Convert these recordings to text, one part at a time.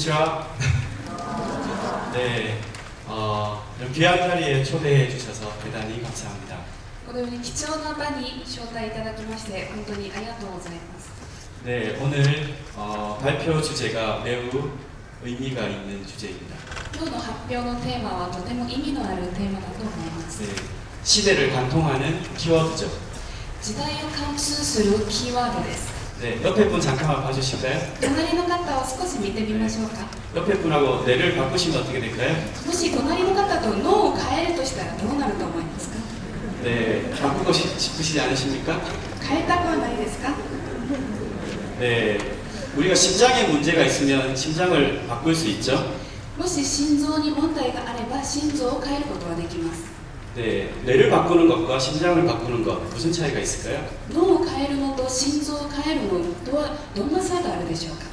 konnichiwa. 네, 귀한 자리에 초대해 주셔서 대단히 감사합니다. このように貴重な場に招待いただきまして本当にありがとうございます。 네, 오늘 발표 주제가 매우 의미가 있는 주제입니다. 今日の発表のテーマはとても意味のあるテーマだと思います。 네, 시대를 관통하는 키워드죠. 時代を貫通するキーワードです。 네, 옆에 분 잠깐만 봐주실까요? 隣の方を少し見てみましょうか。 옆에 분하고 뇌를 바꾸시면 어떻게 될까요? もし隣の方と脳を変えるとしたらどうなると思いますか。 네, 바꾸고 싶으시지 않으십니까? 変えたくはないですか。 네, 우리가 심장에 문제가 있으면 심장을 바꿀 수 있죠. もし心臓に問題があれば心臓を変えることはできます。 네, 뇌를 바꾸는 것과 심장을 바꾸는 것 무슨 차이가 있을까요? 脳を変えるのと心臓を変えるのとはどんな差があるでしょうか。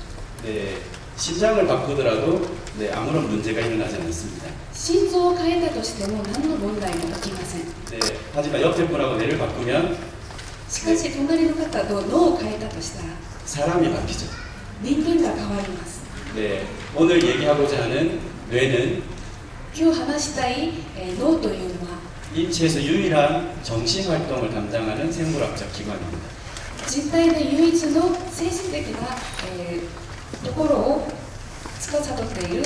네, 심장을 바꾸더라도 네, 아무런 문제가 일어나지 않습니다. 心臓を変えたとしても何の問題も起きません。 네, 하지만 옆에 분하고 뇌를 바꾸면 しかし隣の方と脳を変えたとしたら 사람이 바뀌죠. 人間が変わります。 네, 오늘 얘기하고자 하는 뇌는 今日話したい、脳というのは 인체에서 유일한 정신 활동을 담당하는 생물학적 기관입니다. 人体で唯一の精神的な、ところを司っている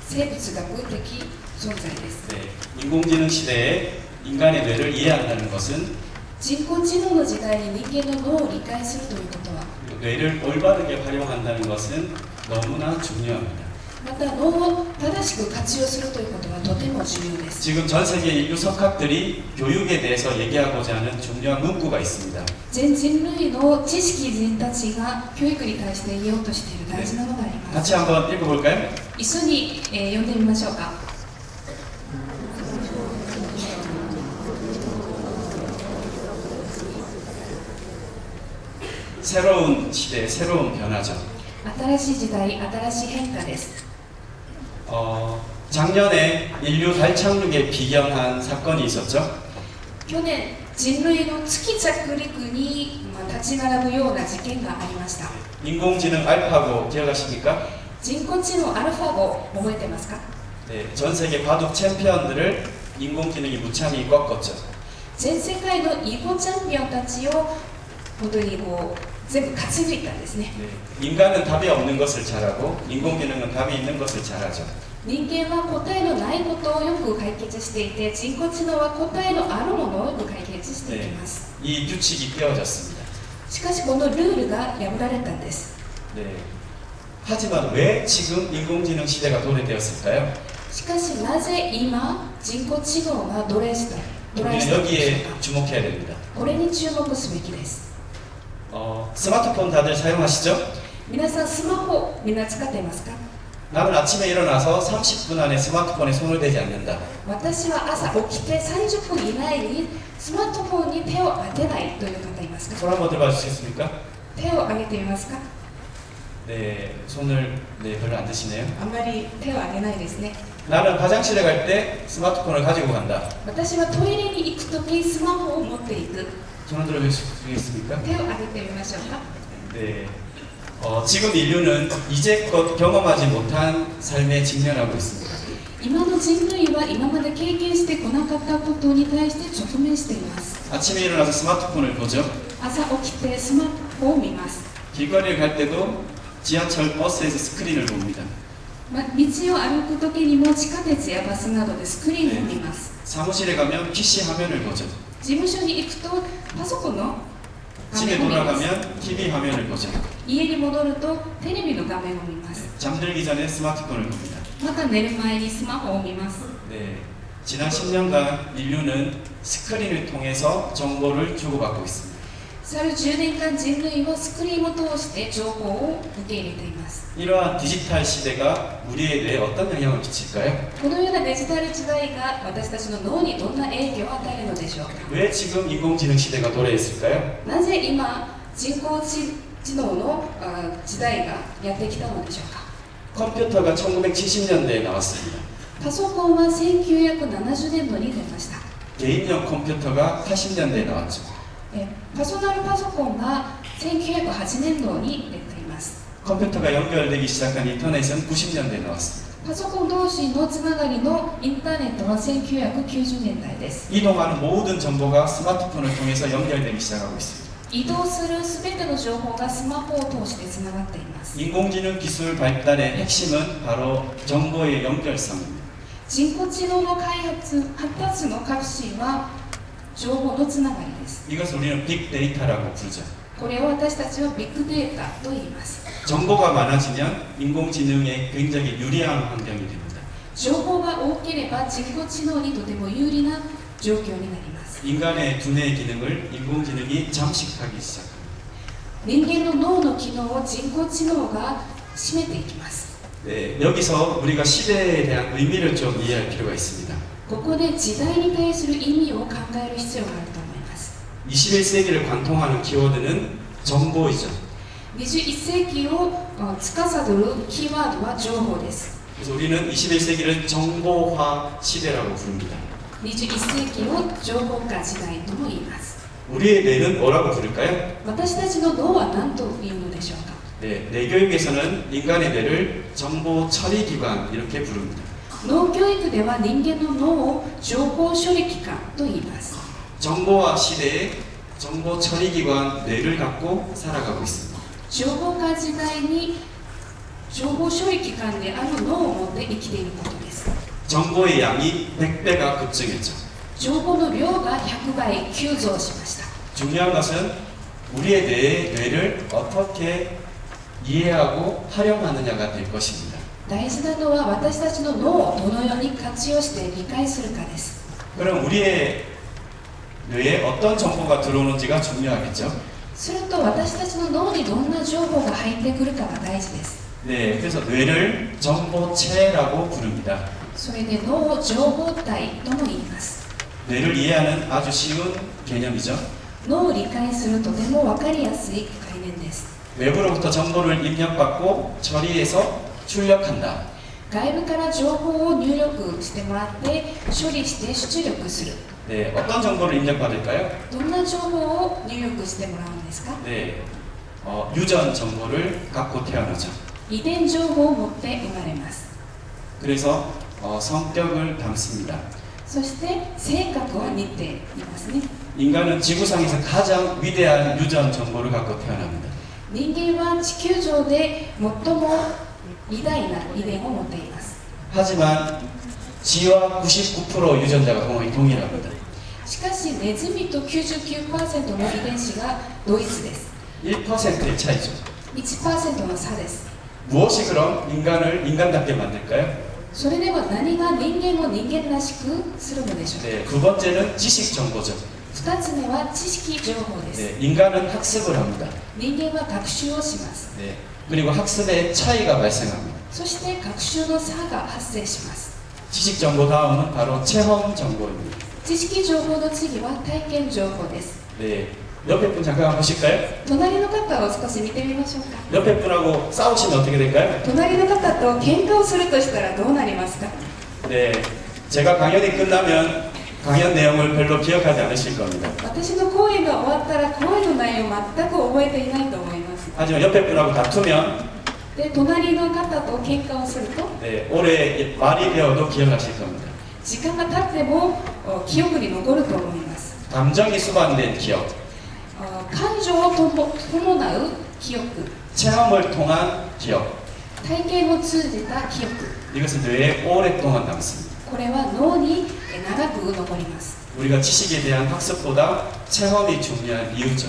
生物学的存在です。 네, 인공지능 시대에 인간의 뇌를 이해한다는 것은 人工知能の時代に人間の脳を理解するということは 뇌를 올바르게 활용한다는 것은 너무나 중요합니다. また脳を正しく活用するということはとても重要です。 지금 전 세계 인류 석학들이 교육에 대해서 얘기하고자 하는 중요한 문구가 있습니다. 全人類の知識人たちが教育に対して言おうとしている大事なのがあります。 같이 한번 읽어볼까요? 一緒に、読んでみましょうか。 새로운 시대, 새로운 변화죠. 新しい時代、新しい変化です。 작년에 인류 달 착륙에 비견한 사건이 있었죠. 去年、人類の月着陸に、立ち並ぶような事件がありました。 인공지능 알파고 기억하십니까? 人工知能アルファゴ覚えてますか。 네, 전 세계 바둑 챔피언들을 인공지능이 무참히 꺾었죠. 全世界の囲碁チャンピオンたちを本当にこう全部勝ち抜いたんですね。 네, 인간은 답이 없는 것을 잘하고 인공지능은 답이 있는 것을 잘하죠. 人間は答えのないことをよく解決していて、人工知能は答えのあるものをよく解決していきます。 이 규칙이 깨어졌습니다. しかしこのルールが破られたんです。 네. 하지만 왜 지금 인공지능 시대가 도래되었을까요? しかしなぜ今人工知能が奴隷したの 우리는 でしょう 여기에 か。 주목해야 됩니다. これに注目すべきです。 스마트폰 다들 사용하시죠? 皆さんスマホみんな使っていますか。 나는 아침에 일어나서 30분 안에 스마트폰에 손을 대지 않는다. 私は朝起きて30分以内にスマートフォンに手を当てないという方いますか。 손 한번 들어봐 주시겠습니까? 手を挙げてみますか。 네, 손을 네, 별로 안 드시네요. あんまり手を挙げないですね。 나는 화장실에 갈 때 스마트폰을 가지고 간다. 私はトイレに行くときスマホを持っていく。 손 한번 들어주시겠습니까? 手を挙げてみましょうか。 네. 지금 인류는 이제껏 경험하지 못한 삶에 직면하고 있습니다. 今の人類は今まで経験してこなかったことに対して直面しています。 아침에 일어나서 스마트폰을 보죠. 朝起きてスマホを見ます。 길거리를 갈 때도 지하철 버스에서 스크린을 봅니다. 道を歩くときにも地下鉄やバスなどでスクリーンを見ます。 사무실에 가면 PC 화면을 보죠. 事務所に行くとパソコンの画 집에 面を見ます。 돌아가면 TV 화면을 보죠. 家に戻るとテレビの画面を見ます。 잠들기 전에 스마트폰을 봅니다. また寝る前にスマホを見ます。 네. 지난 10년간 인류는 스크린을 통해서 정보를 주고받고 있습니다. 去る10年間人類はスクリーンを通して情報を受け入れています。 이러한 디지털 시대가 우리의 뇌에 어떤 영향을 끼칠까요? このようなデジタル時代が私たちの脳にどんな影響を与えるのでしょうか。 왜 지금 인공지능 시대가 도래했을까요? なぜ今人工知能の時代がやってきたのでしょうか。 컴퓨터가 1970년대에 나왔습니다. パソコンは1970年度に出ました。 개인용 컴퓨터가 80년대에 나왔죠. パーソナルパソコンが1908年度に出ています。 컴퓨터가 연결되기 시작한 인터넷은 90년대에 나왔습니다. パソコン同士のつながりのインターネットは1990年代です。 이동하는 모든 정보가 스마트폰을 통해서 연결되기 시작하고 있습니다. 移動するすべての情報がスマホを通してつながっています。 인공지능 기술 발달의 핵심은 바로 정보의 연결성입니다. 人工知能の発達の核心は情報のつながりです。 이것을 우리는 빅데이터라고 부르죠. これを私たちはビッグデータと言います。 정보가 많아지면 인공지능에 굉장히 유리한 환경이 됩니다. 情報が多ければ人工知能にとても有利な状況になります。 인간의 두뇌 기능을 인공지능이 잠식하기 시작합니다. 人間の脳の機能を人工知能が占めていきます。 네, 여기서 우리가 시대에 대한 의미를 좀 이해할 필요가 있습니다. ここで時代に対する意味を考える必要があると思います。 21세기를 관통하는 키워드는 정보이죠. 21世紀を司るキーワードは情報です。 그래서 우리는 21세기를 정보화 시대라고 부릅니다. 21世紀を情報化時代とも言います。 우리의 뇌는 뭐라고 부를까요? 私たちの脳は何というのでしょうか。 네, 뇌교육에서는 인간의 뇌를 정보 처리 기관 이렇게 부릅니다. 脳教育では人間の脳を情報処理機関と言います。 정보화 시대에 정보 처리 기관 뇌를 갖고 살아가고 있습니다. 情報化時代に情報処理機関である脳を持って生きていることです。 정보의 양이 100배가 급증했죠. 情報の量が100倍急増しました。 중요한 것은 우리의 뇌를 어떻게 이해하고 활용하느냐가 될 것입니다. 大事なのは私たちの脳をどのように活用して理解するかです。 그럼 우리의 뇌에 어떤 정보가 들어오는지가 중요하겠죠. すると私たちの脳にどんな情報が入ってくるかが大事です。 네, 그래서 뇌를 정보체라고 부릅니다. それで脳を情報体とも言います。 뇌를 이해하는 아주 쉬운 개념이죠. 脳を理解するとても分かりやすい概念です。 외부로부터 정보를 입력받고 처리해서 출력한다. 外部から情報を入力してもらって処理して出力する。 네, 어떤 정보를 입력받을까요? どんな情報を入力してもらうんですか？ 네, 유전 정보를 갖고 태어나죠. 遺伝情報を持って生まれます。 그래서 성격을 담습니다. そして性格を似ていますね。 인간은 지구상에서 가장 위대한 유전 정보를 갖고 태어납니다. 人間は地球上で最も偉大な遺伝を持っています。 하지만 쥐와 99% 유전자가 동일합니다. しかしネズミと 99% の遺伝子が同一です。 1%의 차이죠. 1% の差です。 무엇이 그럼 인간을 인간답게 만들까요? それでは何が人間を人間らしくするのでしょうか？ 네, 두 번째는 지식 정보죠. 2つ目は知識情報です。 네, 인간은 학습을 합니다. 人間は学習をします。 네, 그리고 학습의 차이가 발생합니다. そして学習の差が発生します。 지식 정보 다음은 바로 체험 정보입니다. 知識情報の次は体験情報です。 네, 옆에 분 잠깐 보실까요? 隣の方を少し見てみましょうか。 옆에 분하고 싸우시면 어떻게 될까요? 隣の方と喧嘩をするとしたらどうなりますか？ 네, 제가 강연이 끝나면 강연 내용을 별로 기억하지 않으실 겁니다. 私の講演が終わったら講演の内容を全く覚えていないと思います。 하지만 옆에 분하고 다투면 で、隣の方と喧嘩をすると 네, 오래 말이 되어도 기억하실 겁니다. 時間が経っても記憶に残ると思います。 감정이 수반된 기억, 感情を伴う記憶、 체험을 통한 기억, 体験を通じた記憶、 이것은 뇌에 오랫동안 남습니다. これは脳に長く残ります。 우리가 지식에 대한 학습보다 체험이 중요한 이유죠.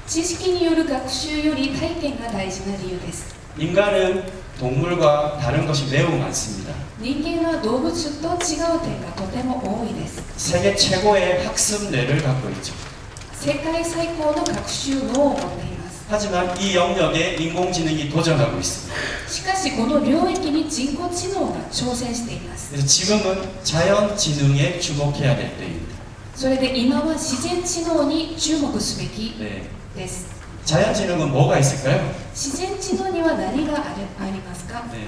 知識による学習より体験が大事な理由です。 인간은 동물과 다른 것이 매우 많습니다. 人間は動物と違う点がとても多いです。 세계 최고의 학습 뇌를 갖고 있죠. 世界最高の学習脳を持っています。 하지만 이 영역에 인공지능이 도전하고 있습니다. しかしこの領域に人工知能が挑戦しています。 그래서 지금은 자연지능에 주목해야 될 때입니다. それで今は自然知能に注目すべき 네. です。 자연지능은 뭐가 있을까요? 自然知能には何がありますか？ 네.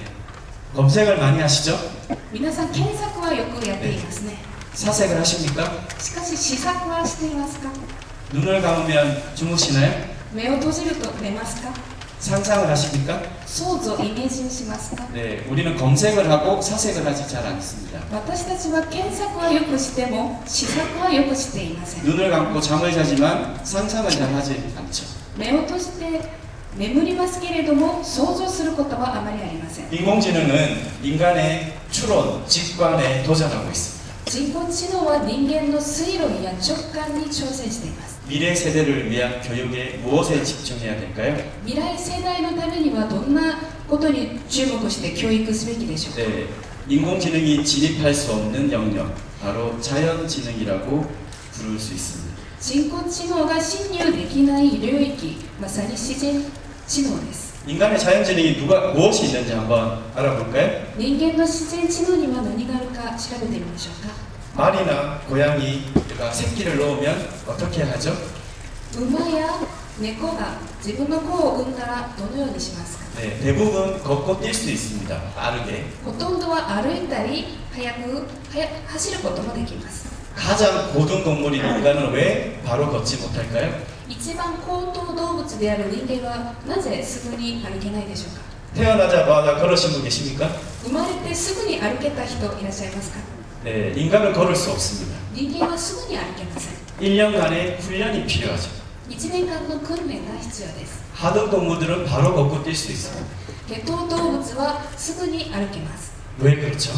검색을 많이 하시죠? 皆さん検索はよくやっていますね。 사색을 하십니까? しかし試作はしていますか？ 눈을 감으면 주무시나요? 目を閉じると寝ますか？ 상상을 하십니까? 想像イメージしますか？ 네, 우리는 검색을 하고 사색을 하지 잘 않습니다. 私たちは検索はよくしても試作はよくしていません。 눈을 감고 잠을 자지만 상상을 잘 하지 않죠. 目を閉じて眠りますけれども想像することはあまりありません。 인공지능은 인간의 추론, 직관에 도전하고 있습니다. 人工知能は人間の推論や直感に挑戦しています。 미래 세대를 위한 교육에 무엇에 집중해야 될까요? 未来世代のためにはどんなことに注目して教育すべきでしょうか？ 네, 인공지능이 진입할 수 없는 영역, 바로 자연지능이라고 부를 수 있습니다. 人工知能が侵入できない領域、まさに自然知能です。 인간의 자연지능이 무엇이 있는지 한번 알아볼까요? 人間の自然知能には何があるか調べてみましょうか。 말이나 고양이가 새끼를 놓으면 어떻게 하죠? 馬や猫が自分の子を産んだらどのようにしますか？ 네, 대부분 걷고 뛸 수 있습니다. 빠르게. ほとんどは歩いたり走ることもできます。 가장 고등 동물인 인간은 왜 바로 걷지 못할까요? 一番高等動物である人間はなぜすぐに歩けないでしょうか？ 태어나자마자 걸으신 분 계십니까? 生まれてすぐに歩けた人いらっしゃいますか？ 네, 인간은 걸을 수 없습니다. 人間はすぐに歩けません。 1년간의 훈련이 필요하죠. 1年間の訓練が必要です。 하등 동물들은 바로 걷고 뛸 수 있습니다. 下等動物はすぐに歩けます。 왜 그렇죠?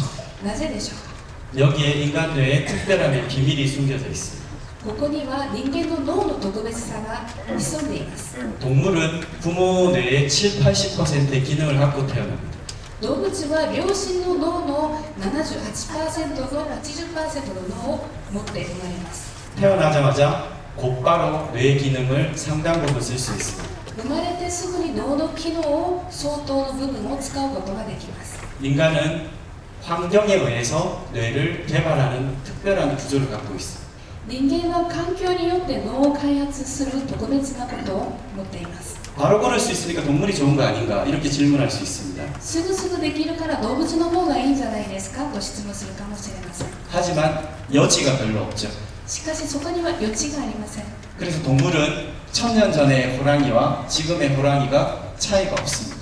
なぜでしょうか？ 여기에 인간 뇌의 특별함의 비밀이 숨겨져 있습니다. ここには人間の脳の特別さが潜んでいます。 동물은 부모 뇌의 7, 80%의 기능을 갖고 태어납니다. 動物は両親の脳の 78% の 80% の脳を持って生まれます。 태어나자마자 곧바로 뇌 기능을 상당 부분 쓸 수 있습니다. 生まれてすぐに脳の機能を相当の部分を使うことができます。 인간은 환경에 의해서 뇌를 개발하는 특별한 구조를 갖고 있습니다. 人間は環境によって脳を開発する特別なことを持っています。 바로 걸을 수 있으니까 동물이 좋은 거 아닌가 이렇게 질문할 수 있습니다. すぐすぐできるから動物の方がいいんじゃないですかと質問するかもしれません。 하지만 여지가 별로 없죠. しかしそこには余地がありません。 그래서 동물은 1000년 전의 호랑이와 지금의 호랑이가 차이가 없습니다.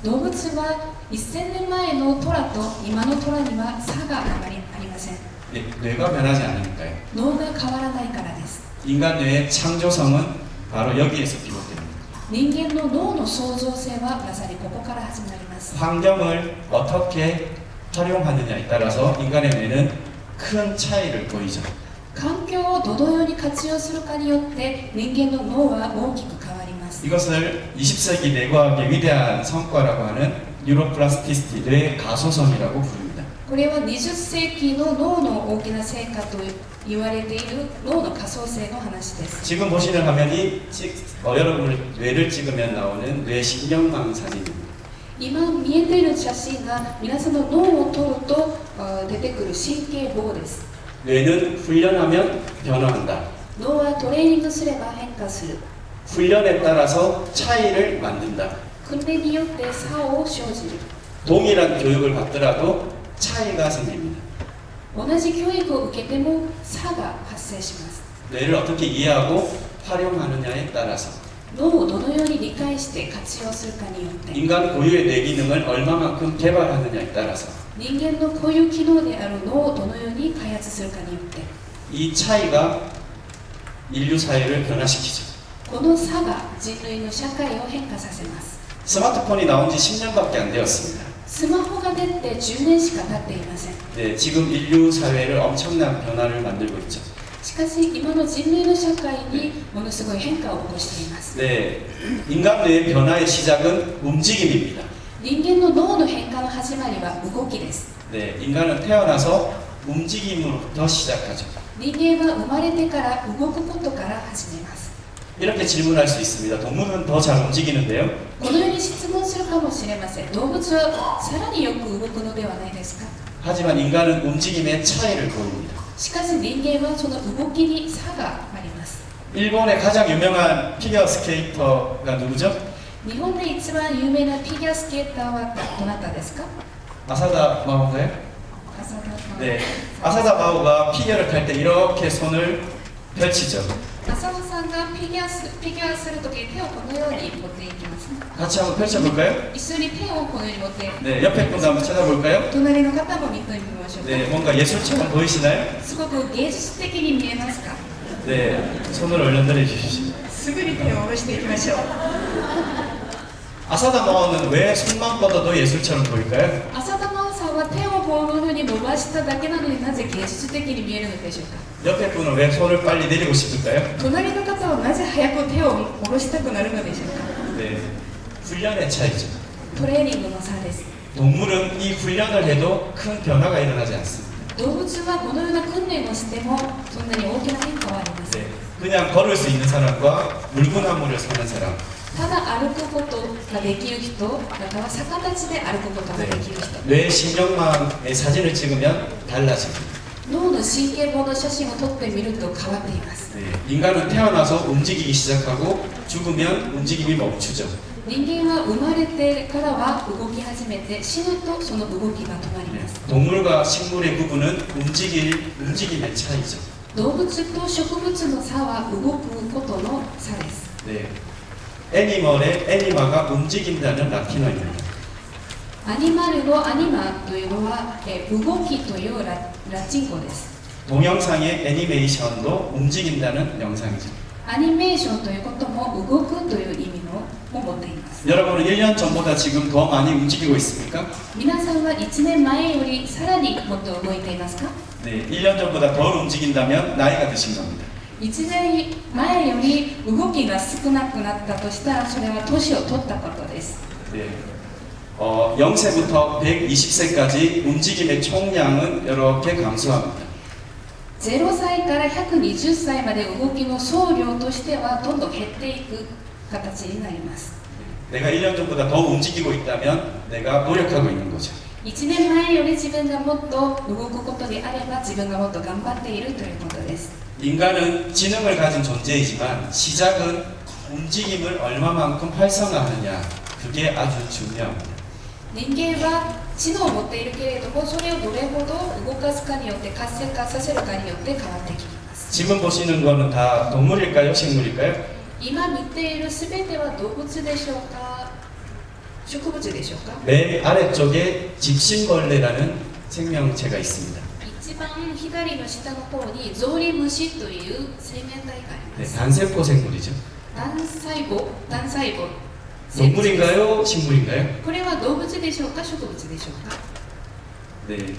動物は1000年前のトラと今のトラには差があまりありません。 네, 뇌가 변하지 않으니까요. 脳が変わらないからです。 인간 뇌의 창조성은 바로 여기에서 비롯됩니다. 人間の脳の創造性はまさにここから始まります。 환경을 어떻게 활용하느냐에 따라서 인간의 뇌는 큰 차이를 보이죠. 環境をどのように活用するかによって人間の脳は大きく変わります。 이것을 20세기 뇌과학의 위대한 성과라고 하는 뉴로플라스티시티 뇌 가소성이라고 부릅니다. これは20世紀の脳の大きな成果と言われている脳の可塑性の話です。 지금 보시는 화면이 여러분의 뇌를 찍으면 나오는 뇌신경망 사진입니다. 今見えている写真が皆さんの脳を撮ると出てくる神経棒です。 뇌는 훈련하면 변화한다. 脳はトレーニングすれば変化する。 훈련에 따라서 차이를 만든다. 訓練によって差を生じる。 동일한 교육을 받더라도 차이가 생깁니다. 同じ教育を受けても差が発生します。 뇌를 어떻게 이해하고 활용하느냐에 따라서 脳をどのように理解して活用するかによって 인간 고유의 뇌 기능을 얼마만큼 개발하느냐에 따라서 人間の固有機能である脳をどのように開発するかによって 이 차이가 인류 사회를 변화시키죠. この差が人類の社会を変化させます。 스마트폰이 나온 지 10년밖에 안 되었습니다. スマホが出て10年しか経っていません。 네, 지금 인류 사회를 엄청난 변화를 만들고 있죠. しかし今の人類の社会にものすごい変化を起こしています。 네, 인간 뇌의 변화의 시작은 움직임입니다. 人間の脳の変化の始まりは動きです。 네, 인간은 태어나서 움직임으로부터 시작하죠. 人間は生まれてから動くことから始めます。 이렇게 질문할 수 있습니다. 동물은 더 잘 움직이는데요. このように質問するかもしれません。動物はさらによく動くのではないですか？ 하지만 인간은 움직임의 차이를 보입니다. しかし人間はその動きに差があります。 일본의 가장 유명한 피겨 스케이터가 누구죠? 日本で一番有名なフィギュアスケーターはどなたですか？ 아사다 마오인가요? 浅田さん。 네, 아사다 마오가 피겨를 탈 때 이렇게 손을 펼치죠. 浅浅野さんがフィギュアするとき手をこのように持っていきます。 같이 한번 펼쳐볼까요? 一緒に手をこのように持って、 네, 옆에 분도 한번 쳐다볼까요? 隣の方も見てみましょうか。 네, 뭔가 예술처럼 보이시나요? すごく芸術的に見えますか？ 네, 손을 얼른 들어주십시오. すぐに手を下ろしていきましょう。 아사다 마오는 왜 손만 뻗어도 예술처럼 보일까요? 浅田真央さんは手をこのように伸ばしただけなのになぜ芸術的に見えるのでしょうか？ 옆에 분은 왜 손을 빨리 내리고 싶을까요? 隣の方はなぜ早く手を下ろしたくなるのでしょうか？ 네, 훈련의 차이죠. トレーニングの差です。 동물은 이 훈련을 해도 큰 변화가 일어나지 않습니다. 動物はこのような訓練をしてもそんなに大きな変化はありません。 네, 그냥 걸을 수 있는 사람과 물구나무를 서는 사람, ただ歩くことができる人、または逆立ちで歩くことが 네, できる人、 뇌 신경망의 사진을 찍으면 달라집니다. 脳の神経棒の写真を撮ってみると変わっています。 네, 인간은 태어나서 움직이기 시작하고 죽으면 움직임이 멈추죠. 人間は生まれてからは動き始めて、死ぬとその動きが止まり 네, ます。 동물과 식물의 구분은 움직임의 차이죠. 動物と植物の差は動くことの差です。 네, 애니멀의 애니마가 움직인다는 라틴어입니다. アニマルのアニマというのは、動きというラチン語です。 동영상의 애니메이션도 움직인다는 영상이죠. アニメーションということも動くという意味のを持っています。 여러분은 1년 전보다 지금 더 많이 움직이고 있습니까? 皆さんは1年前よりさらにもっと動いていますか？ 네, 1년 전보다 덜 움직인다면 나이가 드신 겁니다. 1年前より動きが少なくなったとしたらそれは年を取ったことです。 네, 0세부터 120세까지 움직임의 총량은 이렇게 감소합니다. 0歳から120歳まで動きの総量としてはどんどん減っていく形になります。 내가 1년 전보다 더 움직이고 있다면 내가 노력하고 있는 거죠. 1年前より自分がもっと動くことであれば自分がもっと頑張っているということです。 인간은 지능을 가진 존재이지만 시작은 움직임을 얼마만큼 활성화하느냐, 그게 아주 중요합니다. 人間は知能を持っているけれどもそれをどれほど動かすかによって活性化させるかによって変わってきます。 지금 보시는 거는 다 동물일까요? 식물일까요? 今見ているすべては動物でしょうか植物でしょうか？ 맨 아래쪽에 집신벌레라는 생명체가 있습니다. 一番左の下の方にゾウリムシという生命体がありま 네, す。 단세포 생물이죠. 単細胞 동물인가요? 식물인가요? これは動物でしょうか植物でしょうか？ 네,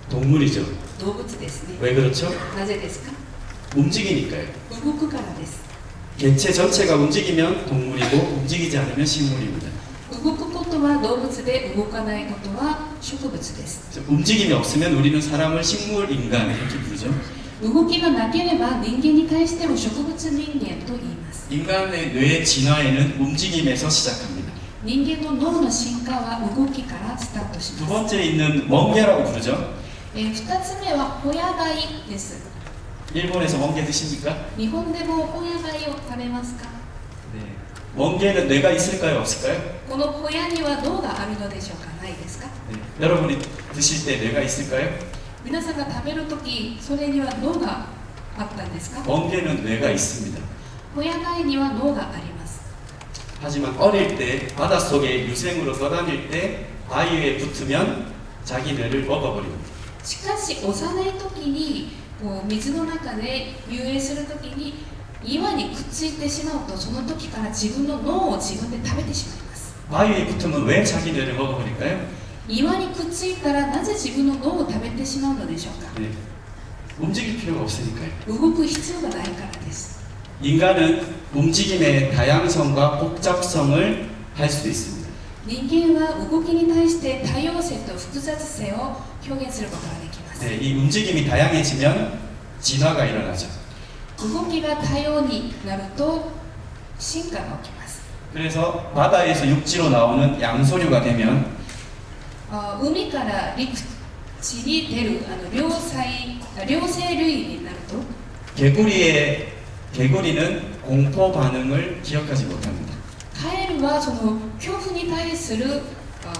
동물이죠. 動物ですね。 왜 그렇죠? なぜですか？ 움직이니까요. 動くからです。 개체 전체가 움직이면 동물이고 움직이지 않으면 식물입니다. 動くことは動物で動かないことは植物です。 움직임이 없으면 우리는 사람을 식물인간 이렇게 부르죠. 動きがなければ人間に対しても植物人間と言います。 인간의 뇌 진화에는 움직임에서 시작합니다. 人間の脳の進化は動きからスタートし 두 ます。 번째 있는 멍게라고 부르죠. 2つ目はホヤ貝です。 일본에서 멍게 드십니까? 日本でもホヤ貝を食べますか？ 네. 멍게는 뇌가 있을까요? 없을까요? このホヤには脳があるのでしょうか？ないですか？ 네. 여러분이 드실 때 뇌가 있을까요? 皆さんが食べるときそれには脳があったんですか？ 멍게는 뇌가 있습니다. ホヤ貝には脳があります。 하지만 어릴 때 바닷속에 유생으로 떠다닐 때 바위에 붙으면 자기 뇌를 먹어버립니다. しかし幼い時にこう水の中で遊泳する時に岩にくっついてしまうとその時から自分の脳を自分で食べてしまいます。 바위에 붙으면 왜 자기 뇌를 먹어버릴까요? 岩にくっついたらなぜ自分の脳を食べてしまうのでしょうか？ 네. 움직일 필요가 없으니까요. 動く必要がないからです。 인간은 움직임의 다양성과 복잡성을 할 수 있습니다. 人間は動きに対して多様性と複雑性を表現することができます。 네, 이 움직임이 다양해지면 진화가 일어나죠. 動きが多様になると進化が起きます。 그래서 바다에서 육지로 나오는 양서류가 되면 海から陸地に出る両生類になると 개구리는 공포 반응을 기억하지 못합니다. カエルはその恐怖に対する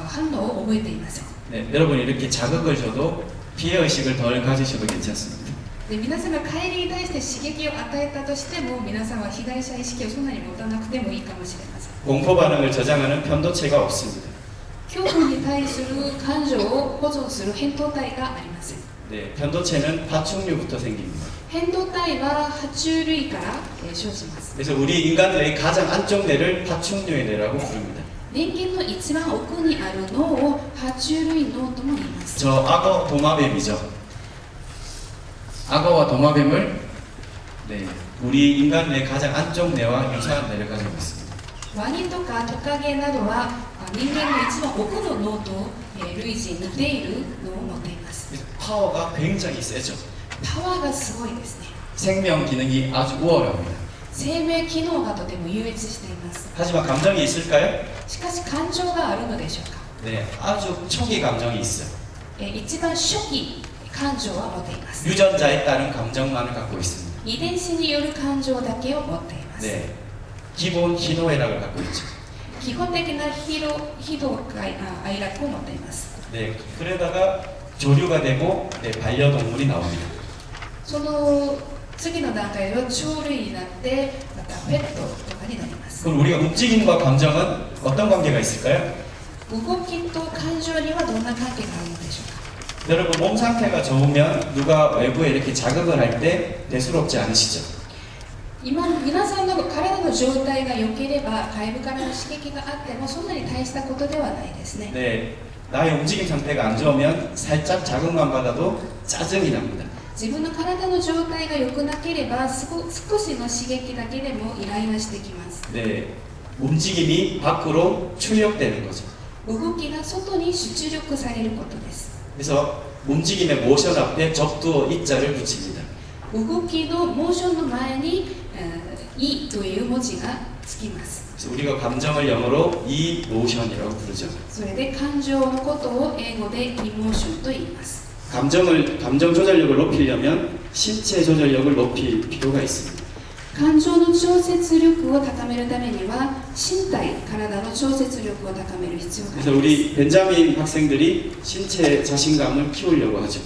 反応を覚えていません。 네, 여러분 이렇게 자극을 줘도 피해 의식을 덜 가지셔도 괜찮습니다. で皆さんが帰りに対して刺激を与えたとしても皆さんは被害者意識をそんなに持たなくてもいいかもしれません。 공포 반응을 저장하는 편도체가 없습니다. 恐怖に対する感情を保存する扁桃体がありません。 네, 편도체는 파충류부터 생깁니다. 扁桃体は爬虫類から生じます。 그래서 우리 인간 뇌의 가장 안쪽 뇌를 파충류의 뇌라고 부릅니다. 人間の一番奥にある脳を爬虫類脳とも言います。 저 악어 도마뱀이죠. 악어와 도마뱀을 네, 우리 인간 뇌 가장 안쪽 뇌와 유사한 뇌를 가지고 있습니다. ワニとかトカゲなどは人間の一番奥の脳と類似似ている脳を持っています。 그래서 파워가 굉장히 세죠. パワーがすごいですね。 생명 기능이 아주 우월합니다. 生命機能がとても優越しています。 하지만 감정이 있을까요? しかし感情があるのでしょうか。 네, 아주 초기 감정이 있어요. 一番初期感情は持っています。 유전자에 따른 감정만을 갖고 있습니다. 遺伝子による感情だけを持っています。 네, 기본 희노애락을 갖고 있죠. 基本的な喜怒哀楽を持っています。 네, 그러다가 조류가 되고 네, 반려동물이 나옵니다. その次の段階では鳥類になってまたペットとかになります。 그럼 우리가 움직임과 감정은 어떤 관계가 있을까요? 動きと感情にはどんな関係があるのでしょうか。 여러분 몸 상태가 좋으면 누가 외부에 이렇게 자극을 할 때 대수롭지 않으시죠? 今皆さんの体の状態が良ければ外部からの刺激があってもそんなに大したことではないですね。 네, 나의 움직임 상태가 안 좋으면 살짝 자극만 받아도 짜증이 납니다. 自分の体の状態が良くなければ少しの刺激だけでもイライラしてきます。 네, 움직임이 밖으로 출력되는 거죠. 動きが外に出力されることです。 그래서 움직임의 모션 앞에 적두어 이자를 붙입니다. 動きのモーションの前に「い」という文字がつきます。 그래서 우리가 감정을 영어로 이모션이라고 부르죠. それで感情のことを英語でイモーションと言います。 감정 조절력을 높이려면 신체 조절력을 높일 필요가 있습니다. 感情の調節力を高めるためには身体、体の調節力を高める必要があ 그래서 ります。 우리 벤자민 학생들이 신체 자신감을 키우려고 하죠.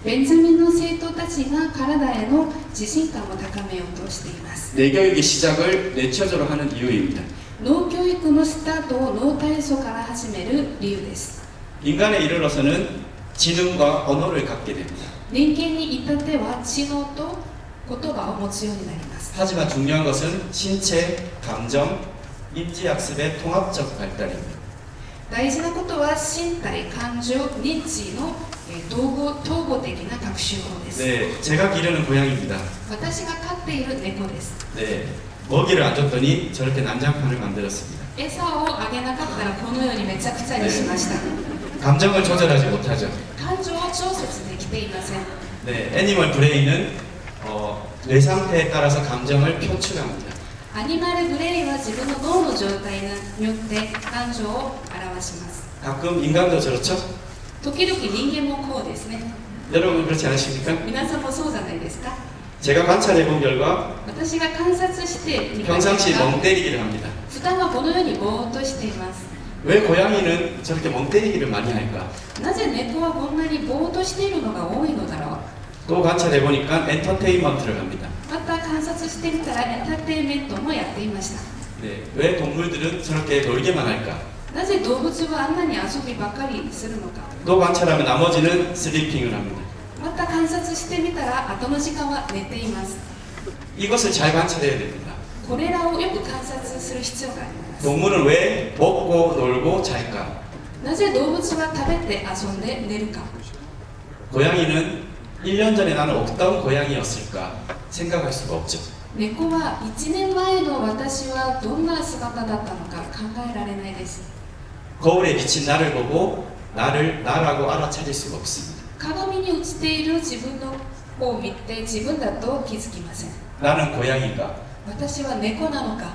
ベンジャミンの生徒たちが体への自信感を高めようとしています。 뇌교육의 시작을 뇌처조로 하는 이유입니다. 脳教育のスタートを脳体操から始める理由です。 인간에 이르러서는 지능과 언어를 갖게 됩니다. 人間に至っては知能と言葉を持つようになります。 하지만 중요한 것은 신체, 감정, 인지학습의 통합적 발달입니다. 大事なことは身体、感情、認知の統合的な学習法です。 네, 제가 기르는 고양이입니다. 私が飼っている猫です。 네, 먹이를 안 줬더니 저렇게 난장판을 만들었습니다. 餌をあげなかったらこのようにめちゃくちゃにしました。 감정을 조절하지 못하죠. 感情を調節できていません。 네, 애니멀 브레인은 뇌 상태에 따라서 감정을 표출합니다. アニマルブレインは自分の脳の状態によって感情を表します。 가끔 인간도 저렇죠? 時々人間もこうですね。 여러분 그렇지 않으십니까? 皆さんもそうじゃないですか。 제가 관찰해 본 결과 私が観察してみた結 평상시 果 멍 때리기를 합니다. 普段はこのようにぼーっとしています。 왜 고양이는 저렇게 멍 때리기를 많이 할까? なぜ猫はこんなにぼーっとしているのが多いのだろう。 또 관찰해 보니까 엔터테인먼트를 합니다. また観察してみたらエンターテインメントもやっていました。 네, 왜 동물들은 저렇게 놀게만 할까? なぜ動物はあんなに遊びばかりするのか。 또 관찰하면 나머지는 슬리핑을 합니다. また観察してみたら後の時間は寝ています。 이것을 잘 관찰해야 됩니다. これらをよく観察する必要があります。 동물은 왜 먹고 놀고 잘까? なぜ動物は食べて遊んで寝るか。 고양이는 1년 전에 나는 어떤 고양이였을까 생각할 수가 없죠. 猫は1年前の私はどんな姿だったのか考えられないです。 거울에 비친 나를 보고 나라고 알아차릴 수가 없습니다. 鏡に映っている自分のを見て自分だと気づきません。 나는 고양이가 私は猫なのか。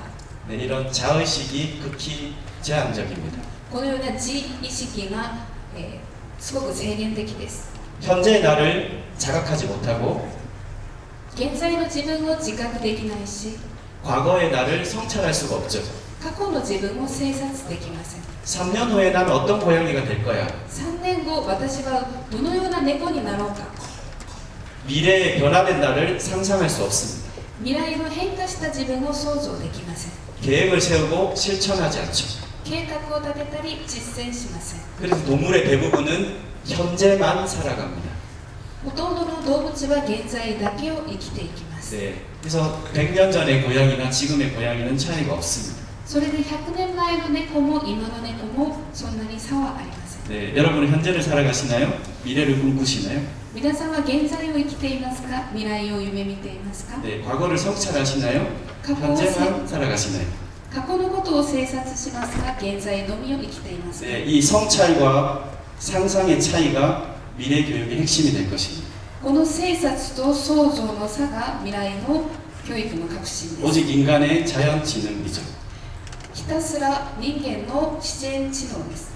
네, 이런 자의식이 극히 제한적입니다. このような自意識が、すごく制限的です。 현재의 나를 자각하지 못하고 現在の自分を自覚できないし、 과거의 나를 성찰할 수가 없죠. 過去の自分を精察できません。 3년 후에 나는 어떤 고양이가 될 거야. 3年後、私はどのような猫になろうか。 미래에 변화된 날을 상상할 수 없습니다. 未来の変化した自分を想像できません。 계획을 세우고 실천하지 않죠. 計画を立てたり実践しません。 그래서 동물의 대부분은 현재만 살아갑니다. ほとんどの動物は現在だけを生きていきます。 네, 그래서 100년 전의 고양이나 지금의 고양이는 차이가 없습니다. それで100年前の猫も今の猫もそんなに差はありません。 네, 여러분은 현재를 살아가시나요? 미래를 꿈꾸시나요? 皆さんは現在を生きていますか？未来を夢見ていますか？ 네, 과거를 성찰하시나요? 현재만 살아가시나요? 過去のことを精察しますが、現在のみを生きていますか？ 네, 이 성찰과 상상의 차이가 미래 교육의 핵심이 될 것입니다. この精察と想像の差が未来の教育の核心です。 오직 인간의 자연 지능이죠. ひたすら人間の自然知能です。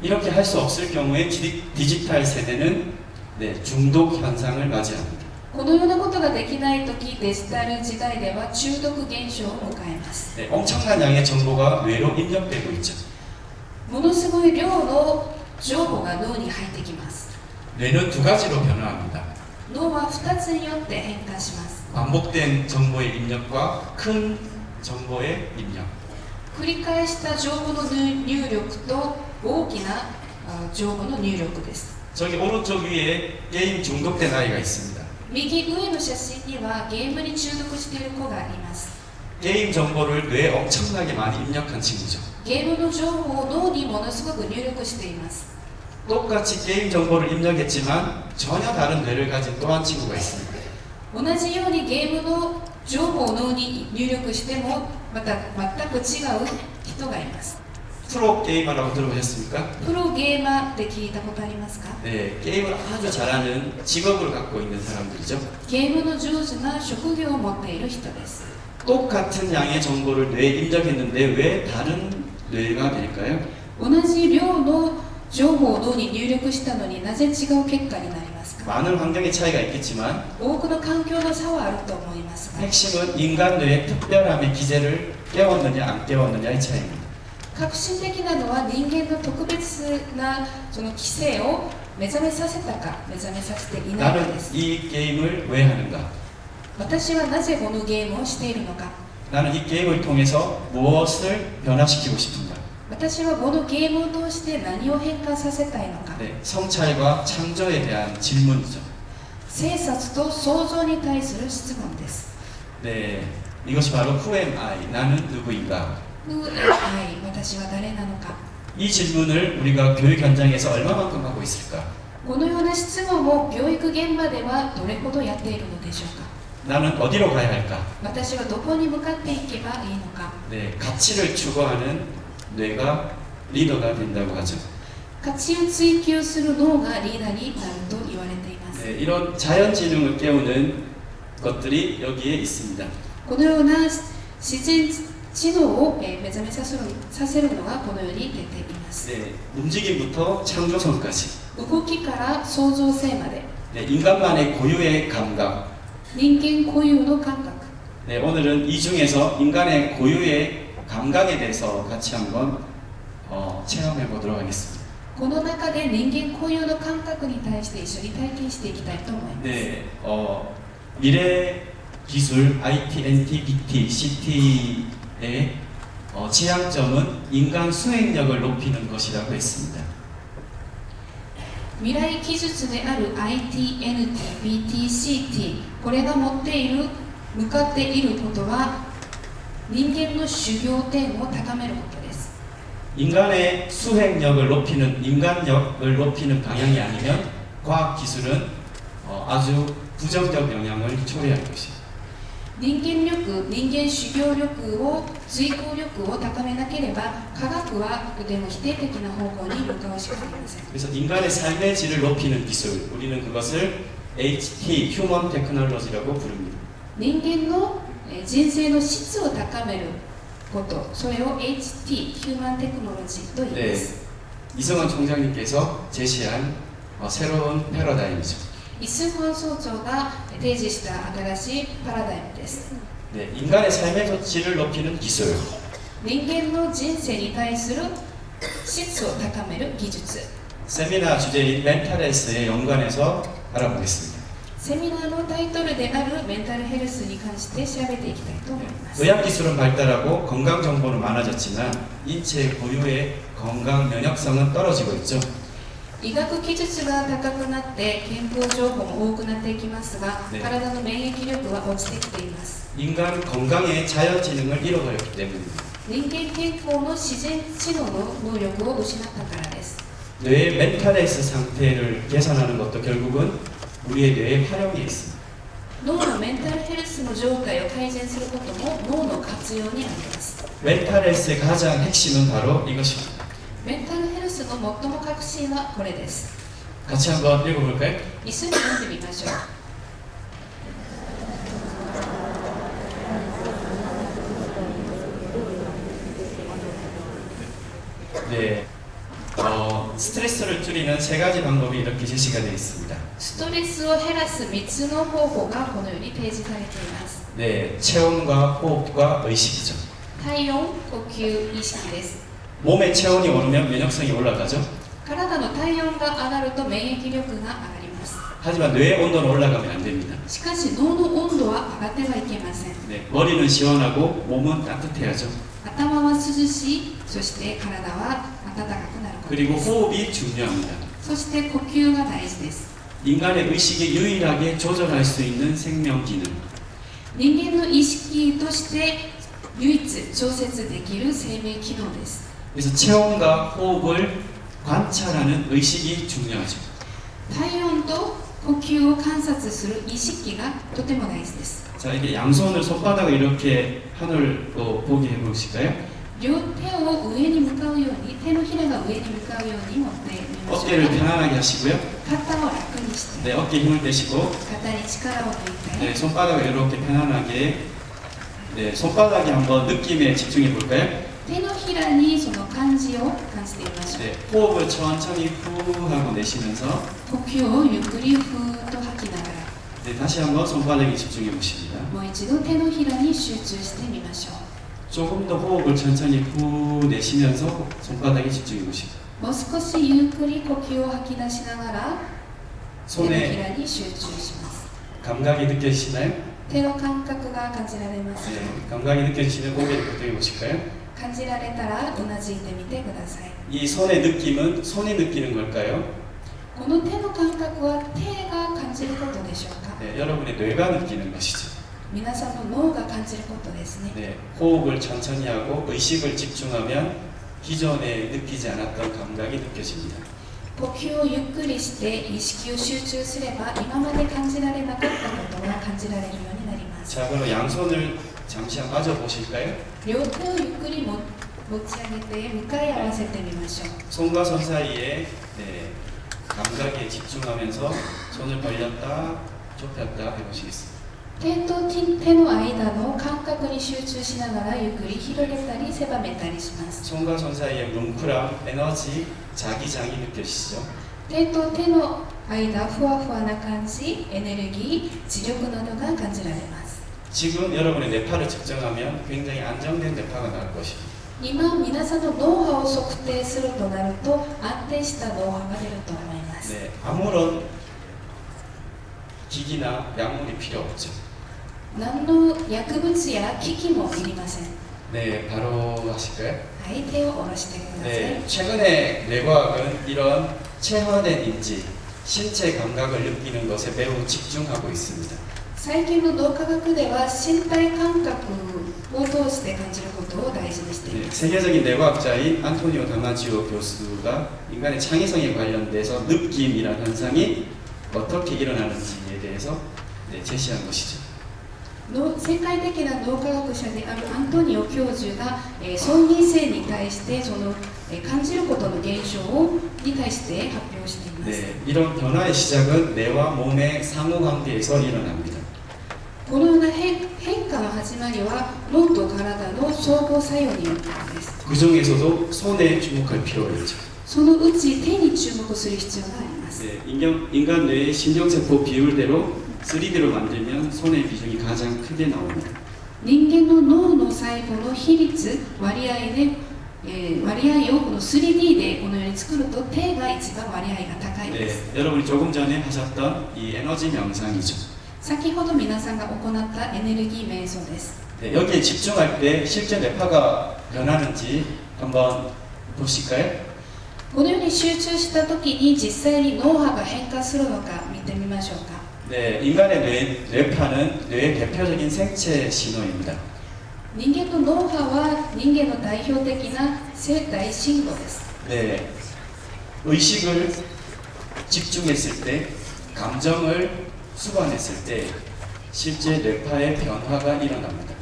이렇게 할 수 없을 경우에 디지털 세대는 네, 중독 현상을 맞이합니다. このようなことができないとき、デジタル時代では中毒現象を迎えます。 네, 엄청난 양의 정보가 뇌로 입력되고 있죠. ものすごい量の情報が脳に入ってきます。 뇌는 두 가지로 변화합니다. 脳は2つによって変化します。 반복된 정보의 입력과 큰 정보의 입력. 繰り返した情報の入力と大きな情報の入力です。 저기 오른쪽 위에 게임 중독된 아이가 있습니다. 右上の写真にはゲームに中毒している子があります。 게임 정보를 뇌에 엄청나게 많이 입력한 친구죠. ゲームの情報を脳にものすごく入力しています。 똑같이 게임 정보를 입력했지만 전혀 다른 뇌를 가진 또 한 친구가 있습니다. 同じようにゲームの情報を脳に入力してもまた全く違う人がいます。 프로 게이머라고 들어보셨습니까? プロゲーマーって聞いたことありますか？ 네, 게임을 아주 잘하는 직업을 갖고 있는 사람들이죠. ゲームの上手な職業を持っている人です。 똑같은 양의 정보를 뇌에 입력했는데 왜 다른 뇌가 될까요? 同じ量の情報を脳に入力したのになぜ違う結果になりますか？ 많은 환경의 차이가 있겠지만 多くの環境の差はあると思いますが、 핵심은 인간 뇌의 특별함의 기제를 깨웠느냐 안 깨웠느냐의 차이입니다. 革新的なのは人間の特別なその規制を目覚めさせたか目覚めさせていないか 나는 です。 이 게임을 왜 하는가? 私はなぜこのゲームをしているのか。 나는 이 게임을 통해서 무엇을 변화시키고 싶은가? 私はこのゲームを通して何を変化させたいのか。 네, 성찰과 창조에 대한 질문이죠. 精察と創造に対する質問です。 네, 이것이 바로 Who am I? 나는 누구인가? Who am I? 私は誰なのか。 이 질문을 우리가 교육 현장에서 얼마만큼 하고 있을까? このような質問を教育現場ではどれほどやっているのでしょうか。 나는 어디로 가야 할까? 私はどこに向かっていけばいいのか。 네, 가치를 추구하는 뇌가 리더가 된다고 하죠. 価値を追求する脳がリーダーになると言われています。 네, 이런 자연지능을 깨우는 것들이 여기에 있습니다. このような自然知能を目覚めさせるのがこのように出ています。 네, 움직임부터 창조성까지. 動きから創造性まで 네, 인간만의 고유의 감각. 人間固有の感覚。 네, 오늘은 이 중에서 인간의 고유의 감각에 대해서 같이 한번 체험해 보도록 하겠습니다. この中で人間固有の感覚に対して一緒に体験していきたいと思います。 네, 미래 기술 IT, NT, BT, CT의 지향점은 인간 수행력을 높이는 것이라고 했습니다. 未来技術である IT、NT、BT、CT、これが持っている、向かっていることは人間の修行点を高めることです。 인간의 수행력을 높이는 인간력을 높이는 방향이 아니면 과학 기술은 아주 부정적 영향을 초래할 것입니다. 人間力、人間修行力を、追求力を高めなければ科学はとても否定的な方向に向かうしかありません。 그래서 인간의 삶의 질을 높이는 기술, 우리는 그것을 HT, 휴먼 테크놀로지라고 부릅니다. 人間の人生の質を高めること、それを HT、ヒューマンテクノロジーと言いま 네, す。 이성원 총장님께서 제시한 새로운 패러다임이죠. イスフォン総長が提示した新しいパラダイムです。 네, 인간의 삶의 질을 높이는 기술. 人間の人生に対する質を高める技術。 세미나 주제인 멘탈 헬스에 연관해서 알아보겠습니다. セミナーのタイトルであるメンタルヘルスに関して調べていきたいと思います。 의학 기술은 발달하고 건강 정보는 많아졌지만 인체 고유의 건강 면역성은 떨어지고 있죠. 医学技術が高くなって健康情報も多くなっていきますが、ね体の免疫力は落ちてきています。 인간 건강의 자연 지능을 잃어버렸기 때문입니다. 人間健康の自然知能の能力を失ったからです。 뇌의 멘탈헬스 상태를 개선하는 것도 결국은 우리의 뇌의 활용에 있습니다. 脳のメンタルヘルスの状態を改善することも脳の活用にあります。 멘탈헬스의 가장 핵심은 바로 이것입니다. メンタルヘルスの最も核心はこれです。 같이 한번 읽어볼까요? 一緒に読んでみましょう。 네, 스트레스를 줄이는 세 가지 방법이 이렇게 제시가 되어 있습니다. ストレスを減らす3つの方法がこのように提示されています。 네, 체온과 호흡과 의식이죠. 体温、呼吸、意識です。 몸의 체온이 오르면 면역성이 올라가죠. 体の体温が上がると免疫力が上がります。 하지만 뇌의 온도는 올라가면 안 됩니다. しかし脳の温度は上がってはいけません。 네, 머리는 시원하고 몸은 따뜻해야죠. 頭は涼しい、そして体は暖かくなること 그리고 です。 호흡이 중요합니다. そして呼吸が大事です。 인간의 의식이 유일하게 조절할 수 있는 생명 기능. 人間の意識として唯一調節できる生命機能です。 그래서 체온과 호흡을 관찰하는 의식이 중요하죠. 体温と呼吸を観察する意識がとても大事です。 자, 이게 양손을 손바닥을 이렇게 하늘로 보게 해보실까요? 両手を上に向かうように、手のひらが上に向かうように持ってみましょ 어깨를 う。 편안하게 하시고요. 肩を楽にして、 네, 어깨에 힘을 빼시고 肩に力を抜いて、 네, 손바닥을 이렇게 편안하게 네, 손바닥에 한번 느낌에 집중해 볼까요? 手のひらにその感じを感じてみましょう。 네, 호흡을 천천히 후 하고 내쉬면서 呼吸をゆっくりふーっと吐きながら、 네, 다시 한번 손바닥에 집중해 보십니다. もう一度手のひらに集中してみましょう。 조금 더 호흡을 천천히 후 내쉬면서 손바닥에 집중해 보십니다. もう少しゆっくり呼吸を吐き出しながら手のひ 손에 らに集中します。 감각이 느껴지시나요? 手の感覚が感じられますか？ 네, 감각이 느껴지시는 고개를 끄덕여 보실까요? 感じられたらうなずいてみてください。 이 손의 느낌은 손이 느끼는 걸까요? この手の感覚は手が感じることでしょうか？ 네, 여러분의 뇌가 느끼는 것이죠. 皆さんの脳が感じることですね。 네, 호흡을 천천히 하고 의식을 집중하면 기존에 느끼지 않았던 감각이 느껴집니다. 呼吸をゆっくりして意識を集中すれば今まで感じられなかったことが感じられるようになります。 자, 그럼 양손을 잠시 한번 맞아 보실까요? 両手をゆっくり持ち上げて向かい合わせてみましょう。 손과 손 사이에 네, 감각에 집중하면서 손을 벌렸다 좁혔다 해보시겠습니다. 手と手の間の感覚に集中しながらゆっくり広げたり狭めたりします。 손과 손 사이에 뭉클함, 에너지, 자기장이 느껴지시죠? 手と手の間、ふわふわな感じ、エネルギー、磁力などが感じられます。 지금 여러분의 뇌파를 측정하면 굉장히 안정된 뇌파가 나올 것입니다. 今、皆さんの脳波を測定するとなると安定した脳波が出ると思います。 네, 아무런 기기나 약물이 필요 없죠. 何の薬物や機器もいりません。 네, 바로 하실까요? はい、手を下ろしてください。 네, 최근에 뇌과학은 이런 체화된 인지, 신체 감각을 느끼는 것에 매우 집중하고 있습니다. 最近の脳科学では身体感覚を通して感じることを大事にしてい 네, ます。 세계적인 뇌과학자인 안토니오 다마지오 교수가 인간의 창의성에 관련돼서 느낌이라는 현상이 어떻게 일어나는지에 대해서 네, 제시한 것이죠. 世界的な脳科学者であるアントニオ教授が、相認性に対してその、感じることの現象に対して発表しています。 네, 이런 변화의 시작은 뇌와 몸의 상호관계에서 일어납니다. このような変化の始まりは脳と体の相互作用によるからです。 그 중에서도 손에 주목할 필요가 있죠. そのうち手に注目する必要があります。 네, 인간 뇌의 신경세포 비율대로 3D로 만들면 손의 비중이 가장 크게 나옵니다. 人間の脳の細胞の比率割合で割合をこの 3D でこのように作ると手が一番割合が高いです。 네, 여러분이 조금 전에 하셨던 이 에너지 명상이죠. 先ほど皆さんが行ったエネルギー瞑想です。 네, 여기에 집중할 때 실제 뇌파가 변하는지 한번 보실까요? このように集中した時に実際に脳波が変化するのか見てみましょうか。 네, 인간의 뇌파는 뇌의 대표적인 생체 신호입니다. 人間の脳波は人間の代表的な生体信号です。 네, 의식을 집중했을 때, 감정을 수반했을 때 실제 뇌파의 변화가 일어납니다.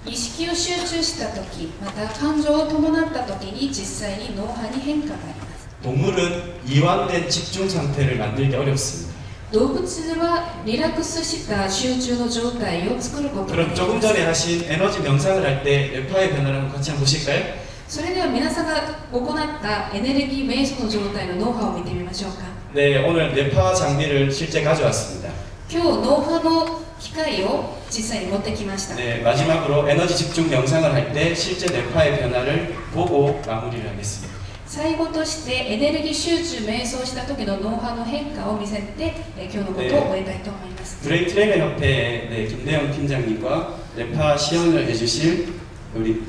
意識を集中した時、また感情を伴った時に実際に脳波に変化があります。 동물은 이완된 집중 상태를 만들기 어렵습니다. 動物はリラックスした集中の状態を作ることがで 그럼 き 조금 ます。 전에 하신 에너지 명상을 할 때 뇌파의 변화를 한번 같이 한번 보실까요? それでは皆さんが行ったエネルギー瞑想の状態の脳波を見てみましょうか。 네, 오늘 뇌파 장비를 실제 가져왔습니다. 今日脳波の機械を実際に持ってきました。 네, 마지막으로 에너지 집중 명상을 할 때 실제 뇌파의 변화를 보고 마무리를 하겠습니다. 最後としてエネルギー集中瞑想した時の脳波の変化を見せて今日のことを終えたいと思います。 브레인 트레이너 협회 네, 김대영 팀장님과 뇌파 시연을 해주실 우리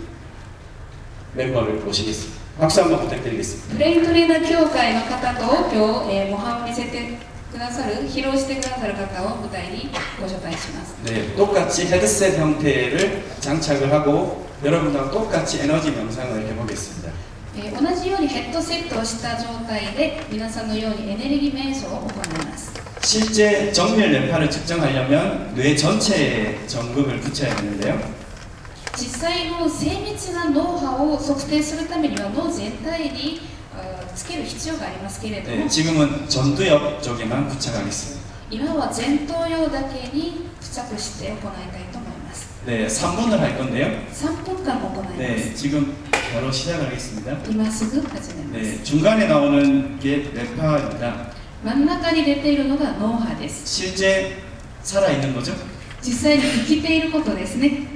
멤버를 모시겠습니다. 박수 한번 부탁드리겠습니다. ブレイントレーナー協会の方と今日、模範を見せてくださる披露してくださる方を舞台にご招待します。 네, 똑같이 헤드셋 형태를 장착을 하고 여러분과 똑같이 에너지 명상을 해보겠습니다. 同じようにヘッドセットをした状態で皆さんのようにエネルギー瞑想を行います。 실제 정밀 뇌파를 측정하려면 뇌 전체에 전극을 붙여야 되는데요. 実際の精密な脳波を測定するためには脳全体につける必要がありますけれども、 네, 지금은 전두엽 쪽에만 부착하겠습니다. 今は前頭葉だけに付着して行いたいと思います。 네, 3분을 할 건데요. 3分間行います。 네, 지금 바로 시작하겠습니다. 今すぐ始めます。 네, 중간에 나오는 게 뇌파입니다. 真ん中に出ているのが脳波です。 실제 살아있는 거죠? 実際に生きていることですね。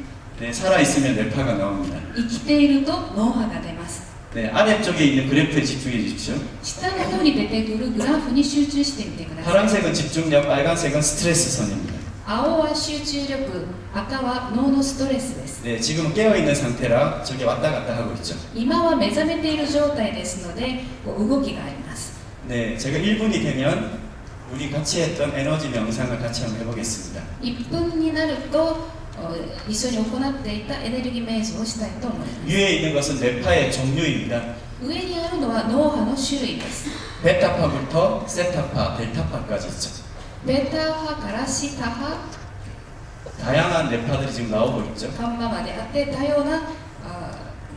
네, 살아있으면 뇌파가 나옵니다. 生きていると脳波が出ます。 네, 아래쪽에 있는 그래프에 집중해 주십시오. 下の方に出てくるグラフに集中してみてください。 파란색은 집중력, 빨간색은 스트레스 선입니다. 青は集中力、赤は脳のストレスです。 네, 지금 깨어있는 상태라 저게 왔다 갔다 하고 있죠. 今は目覚めている状態ですので、動きがあります。 네, 제가 1분이 되면 우리 같이 했던 에너지 명상을 같이 한번 해보겠습니다. 1分になると一緒に行っていたエネルギー瞑想をしたいと思います。 위에 있는 것은 뇌파의 종류입니다. 上にあるのは脳波の種類です。 베타파부터 세타파, 델타파까지 있죠. ベータ波からシタ波、 다양한 뇌파들이 지금 나오고 있죠. ガンマまであって多様な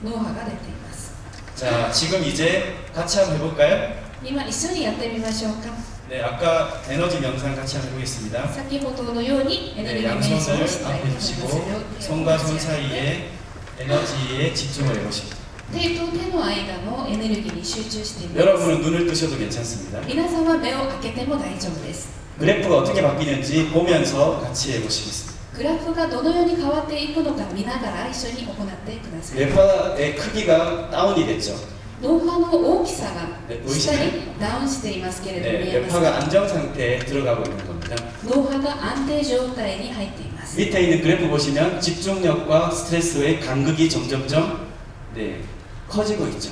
脳波が出ています。 자, 지금 이제 같이 한번 해볼까요? 今一緒にやってみましょうか。 네, 아까 에너지 명상 같이 한번 해보겠습니다. 先ほどのようにエネル 네, ギー瞑想 양손을 をしたい 앞에 と思います 두시고 손과 손 사이에 에너지에 집중을 해보십니다. 手と手の間のエネルギーに集中しています。 여러분은 눈을 뜨셔도 괜찮습니다. 皆さんは目を開けても大丈夫です。 그래프가 어떻게 바뀌는지 보면서 같이 해보시겠습니다. グラフがどのように変わっていくのか見ながら一緒に行ってください。 뇌파의 크기가 다운이 됐죠. 脳波の大きさが 네, 下にダウンしていますけれども、 네, 見えますか。 뇌파가 안정 상태에 들어가고 있는 겁니다. 脳波が安定状態に入っています。 밑에 있는 그래프 보시면 집중력과 스트레스의 간극이 점점점 네, 커지고 있죠.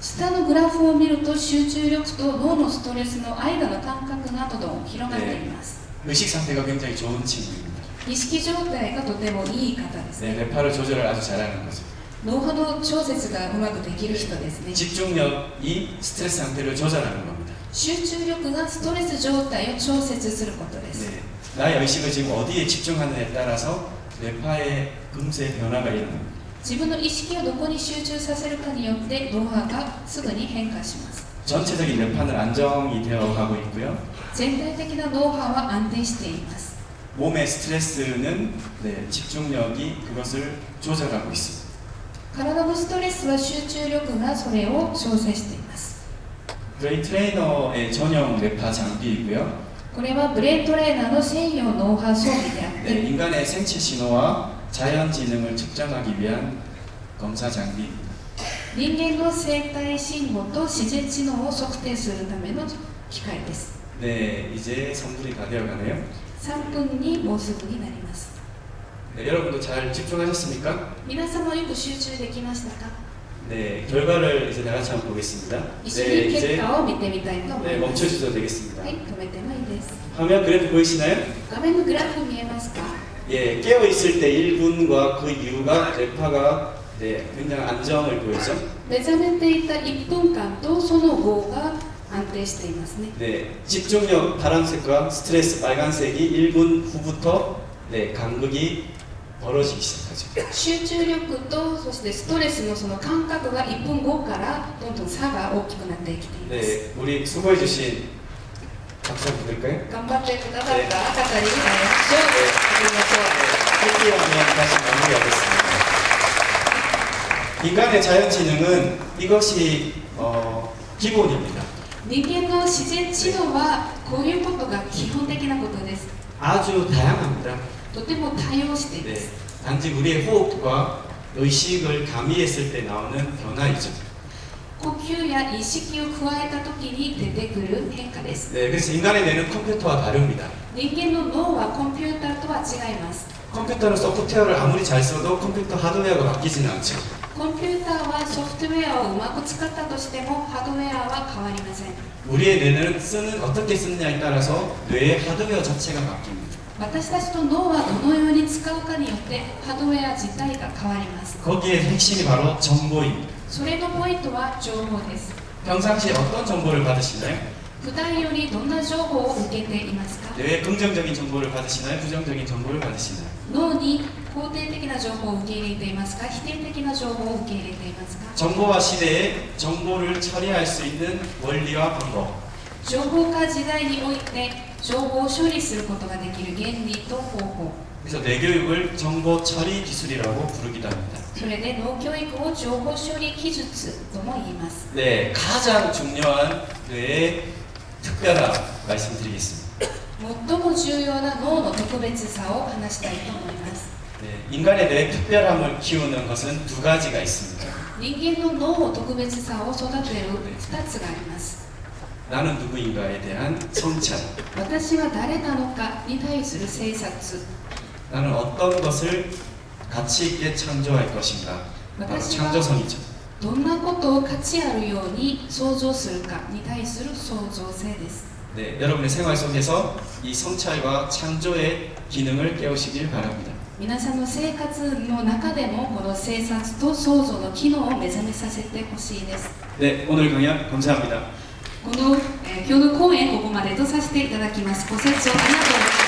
下のグラフを見ると集中力と脳のストレスの間の間隔がどんどん広がっています。 의식 상태가 굉장히 좋은 친구입니다. 意識状態がとてもいい方ですね。 네, 뇌파를 조절을 아주 잘하는 거죠. 脳波の調節がうまくできる人ですね。 집중력이 스트레스 상태를 조절하는 겁니다. 集中力がストレス状態を調節することです。 네, 나의 의식을 지금 어디에 집중하느냐에 따라서 뇌파의 금세 변화가 일어납니다. 自分の意識をどこに集中させるかによって脳波がすぐに変化します。 전체적인 뇌파는 안정이 되어 가고 있고요. 全体的な脳波は安定しています。 몸의 스트레스는 네, 집중력이 그것을 조절하고 있습니다. 体のストレスは集中力がそれを調整しています。 브레인 트레이너의 전용 뇌파 장비이고요. これはブレイントレーナーの専用脳波装備であっ 네, て、 인간의 생체 신호와 자연 지능을 측정하기 위한 검사 장비입니다. 人間の生体信号と自然知能を測定するための機械です。 네, 이제 3분이 다 되어가네요. 3分にもうすぐになります。 네, 여러분도 잘 집중하셨습니까? 皆様よく集中できましたか？ 네, 결과를 이제 나같이 한번 보겠습니다. 一緒 네, に結 이제 果を見てみたいと思 네, います。 멈춰주셔도 되겠습니다. はい、止めてもいいです。 화면 그래프 보이시나요? 画面のグラフ見えますか？ 예, 깨어 있을 때 1분과 그 이후가 뇌파가 네, 굉장히 안정을 보이죠. 目覚めていた1分間とその後が安定していますね。 네, 집중력 파란색과 스트레스 빨간색이 1분 후부터 네, 간극이 벌어지기 시작하죠. 集中力とそしてストレスのその感覚が1分後からどんどん差が大きくなってきています。 네, 우리 수고해주신 박수 한번 드릴까요? 頑張ってくださった方に拍手を送りましょう。 회피하면 다시 마무리하겠습니다. 인간의 자연지능은 이것이 기본입니다. 人間の自然知能はこういうことが基本的なことです。 아주 다양합니다. とても多様していま 네, す。 단지 우리의 호흡과 의식을 가미했을 때 나오는 변화이죠. 呼吸や意識を加えた時に出てくる変化です。 네, 그래서 인간의 뇌는 컴퓨터와 다릅니다. 人間の脳はコンピューターとは違います。 컴퓨터는 소프트웨어를 아무리 잘 써도 컴퓨터 하드웨어가 바뀌지는 않죠. コンピューターはソフトウェアをうまく使ったとしてもハードウェアは変わりません。 우리의 뇌는 어떻게 쓰느냐에 따라서 뇌의 하드웨어 자체가 바뀝니다. 私たちの脳はどのように使うかによってハードウェア自体が変わります。 거기에 핵심이 바로 정보입니다. それのポイントは情報です。 평상시에 어떤 정보를 받으시나요? 普段よりどんな情報を受けていますか？ 뇌에 긍정적인 정보를 받으시나요? 부정적인 정보를 받으시나요? 脳に肯定的な情報を受け入れていますか？否定的な情報を受け入れていますか？ 정보화 시대에 정보를 처리할 수 있는 원리와 방법. 情報化時代において情報を処理することができる原理と方法。 그래서 뇌교육을 정보 처리 기술이라고 부르기도 합니다. それで脳教育を情報処理技術とも言います。 네, 가장 중요한 뇌의 특별함 말씀드리겠습니다. 最も重要な脳の特別さを話したいと思います。 네, 인간의 뇌의 특별함을 키우는 것은 두 가지가 있습니다. 人間の脳の特別さを育てる2つがあります。 나는 누구인가에 대한 성찰. 私は誰なのかに対する省察。 나는 어떤 것을 가치 있게 창조할 것인가. 바로 창조성이죠. どんなことを価値あるように創造するかに対する創造性です。 네, 여러분의 생활 속에서 이 성찰과 창조의 기능을 깨우시길 바랍니다. 皆さんの生活の中でもこの省察と創造の機能を目覚めさせてほしいです。 네, 오늘 강연 감사합니다. この、今日の講演ここまでとさせていただきます。ご清聴ありがとうございます。